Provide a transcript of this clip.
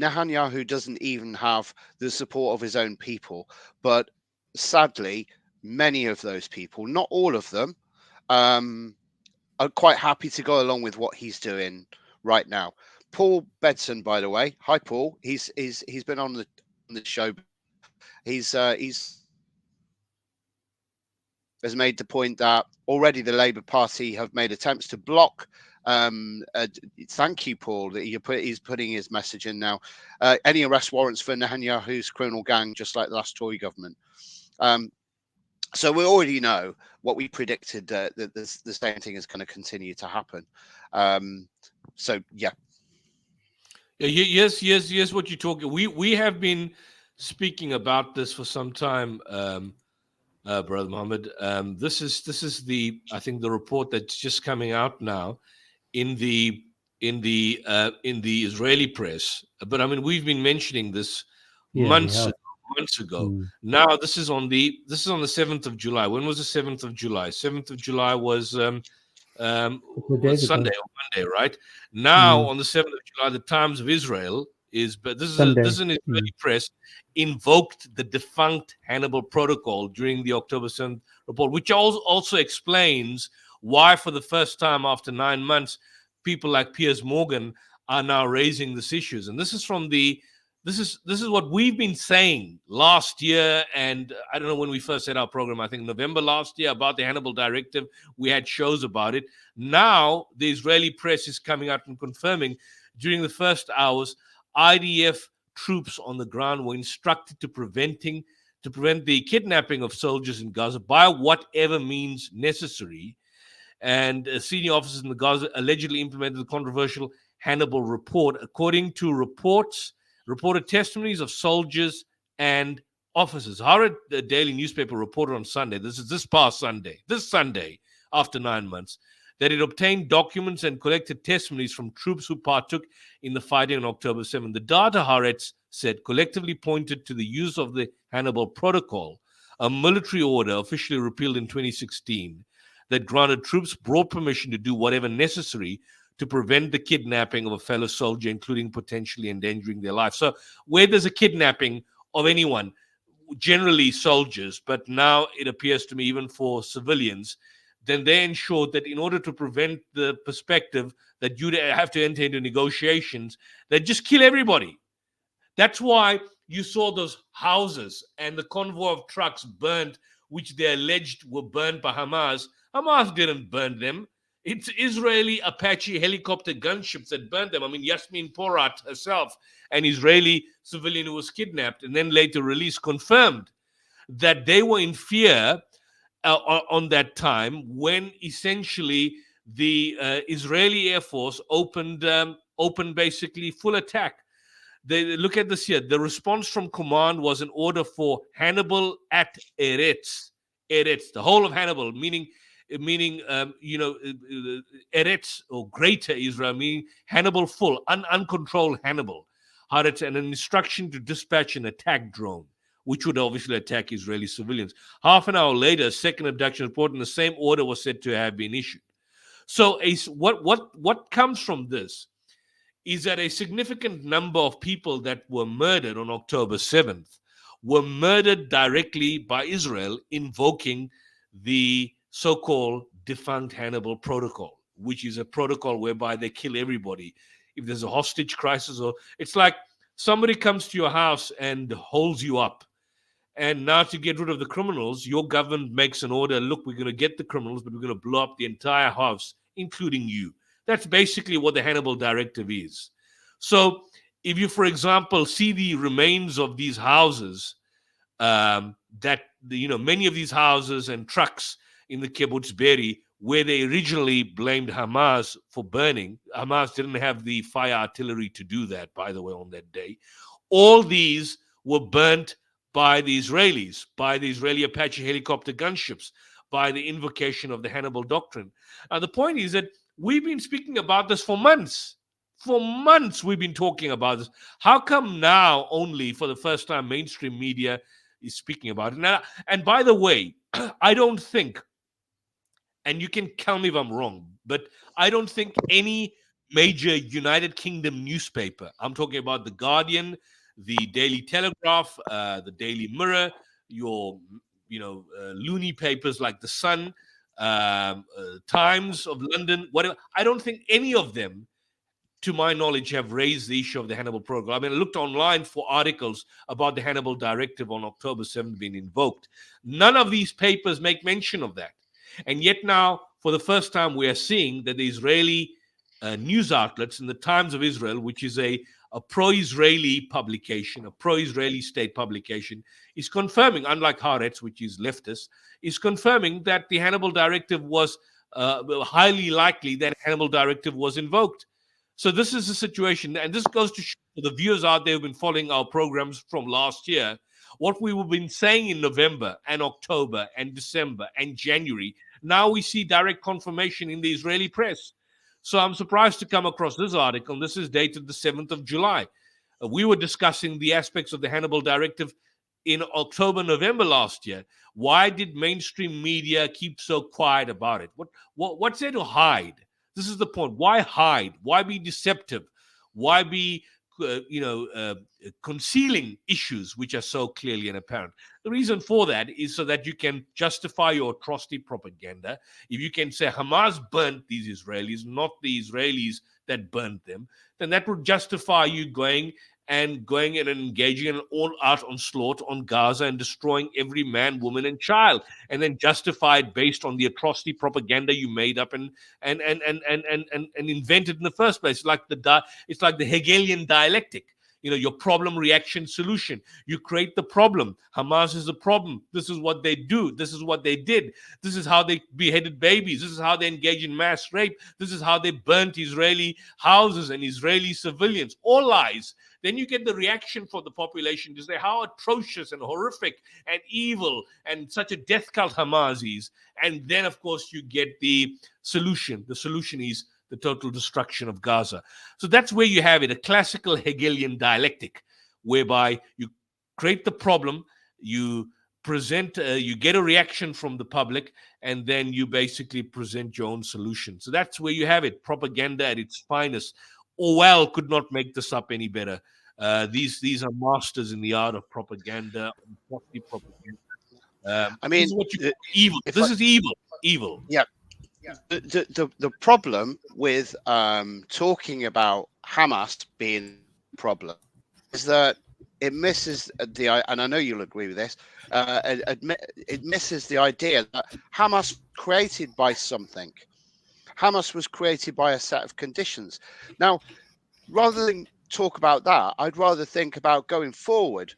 Netanyahu doesn't even have the support of his own people. But sadly, many of those people, not all of them, are quite happy to go along with what he's doing right now. Paul Bedson, by the way, hi Paul. He's been on the show. He's has made the point that already the Labour Party have made attempts to block. Thank you, Paul, that he's putting his message in now. Any arrest warrants for Netanyahu's criminal gang, just like the last Tory government. So we already know what we predicted, that the same thing is going to continue to happen. So yeah. Yes. What you're talking. We have been speaking about this for some time, Brother Mohammed. This is the, I think, the report that's just coming out now in the Israeli press. But I mean, we've been mentioning this months ago. Now this is on the 7th of July. When was the 7th of July? 7th of July was Sunday or Monday, right? Now on the 7th of July, the Times of Israel this is an Israeli press invoked the defunct Hannibal Protocol during the October 7th report, which also explains why, for the first time after 9 months, people like Piers Morgan are now raising these issues. And this is from this is what we've been saying last year, and I don't know when we first had our program, I think November last year, about the Hannibal Directive. We had shows about it. Now the Israeli press is coming out and confirming during the first hours, IDF troops on the ground were instructed to prevent the kidnapping of soldiers in Gaza by whatever means necessary. And senior officers in the Gaza allegedly implemented the controversial Hannibal report, according to reported testimonies of soldiers and officers. Haaretz, the daily newspaper, reported on Sunday, this past Sunday, this Sunday, after 9 months, that it obtained documents and collected testimonies from troops who partook in the fighting on October 7th. The data, Haaretz said, collectively pointed to the use of the Hannibal Protocol, a military order officially repealed in 2016 that granted troops broad permission to do whatever necessary to prevent the kidnapping of a fellow soldier, including potentially endangering their life. So where there's a kidnapping of anyone, generally soldiers, but now it appears to me even for civilians, then they ensured that in order to prevent the perspective that you'd have to enter into negotiations, they just kill everybody. That's why you saw those houses and the convoy of trucks burned, which they alleged were burned by Hamas. Hamas didn't burn them. It's Israeli Apache helicopter gunships that burned them. I mean, Yasmin Porat herself, an Israeli civilian who was kidnapped and then later released, confirmed that they were in fear on that time when essentially the Israeli Air Force opened basically full attack. They look at this here. The response from command was an order for Hannibal at Eretz, the whole of Hannibal, meaning Eretz or Greater Israel, meaning Hannibal full, uncontrolled Hannibal. Haaretz, and an instruction to dispatch an attack drone, which would obviously attack Israeli civilians. Half an hour later, a second abduction report and the same order was said to have been issued. So what comes from this is that a significant number of people that were murdered on October 7th were murdered directly by Israel, invoking the so-called defunct Hannibal Protocol, which is a protocol whereby they kill everybody. If there's a hostage crisis, or it's like somebody comes to your house and holds you up. And now to get rid of the criminals, your government makes an order, look, we're going to get the criminals, but we're going to blow up the entire house, including you. That's basically what the Hannibal Directive is. So if you, for example, see the remains of these houses, many of these houses and trucks in the kibbutz Be'eri, where they originally blamed Hamas for burning. Hamas didn't have the fire artillery to do that, by the way, on that day. All these were burnt by the Israelis, by the Israeli Apache helicopter gunships, by the invocation of the Hannibal Doctrine. The point is that we've been speaking about this for months. For months we've been talking about this. How come now only for the first time mainstream media is speaking about it? Now, and by the way, I don't think, and you can tell me if I'm wrong, but I don't think any major United Kingdom newspaper. I'm talking about The Guardian, the Daily Telegraph, the Daily Mirror, your, loony papers like The Sun, Times of London, whatever. I don't think any of them, to my knowledge, have raised the issue of the Hannibal program. I mean, I looked online for articles about the Hannibal directive on October 7th being invoked. None of these papers make mention of that. And yet now, for the first time, we are seeing that the Israeli news outlets in the Times of Israel, which is a pro-Israeli publication, a pro-Israeli state publication, is confirming, unlike Haaretz, which is leftist, is confirming that the Hannibal directive was highly likely that Hannibal directive was invoked. So this is the situation, and this goes to show the viewers out there who've been following our programs from last year, what we have been saying in November and October and December and January. Now we see direct confirmation in the Israeli press. So I'm surprised to come across this article. This is dated the 7th of July. We were discussing the aspects of the Hannibal directive in October, November last year. Why did mainstream media keep so quiet about it? What's there to hide? This is the point. Why hide? Why be deceptive? Why be, concealing issues which are so clearly and apparent? The reason for that is so that you can justify your atrocity propaganda. If you can say Hamas burnt these Israelis, not the Israelis that burnt them, then that would justify you going and engaging in an all-out onslaught on Gaza and destroying every man, woman, and child, and then justified based on the atrocity propaganda you made up and invented in the first place. It's like the Hegelian dialectic. Your problem, reaction, solution. You create the problem. Hamas is the problem. This is what they do. This is what they did. This is how they beheaded babies. This is how they engage in mass rape. This is how they burnt Israeli houses and Israeli civilians. All lies. Then you get the reaction from the population to say how atrocious and horrific and evil and such a death cult Hamas is. And then, of course, you get the solution. The solution is the total destruction of Gaza. So that's where you have it, a classical Hegelian dialectic, whereby you create the problem, you present, you get a reaction from the public, and then you basically present your own solution. So that's where you have it, propaganda at its finest. Orwell could not make this up any better. These are masters in the art of propaganda, I mean, this is what you call evil. This is evil. Evil. Yeah. The problem with talking about Hamas being a problem is that it misses and I know you'll agree with this, it misses the idea that Hamas was created by something. Hamas was created by a set of conditions. Now, rather than talk about that, I'd rather think about going forward.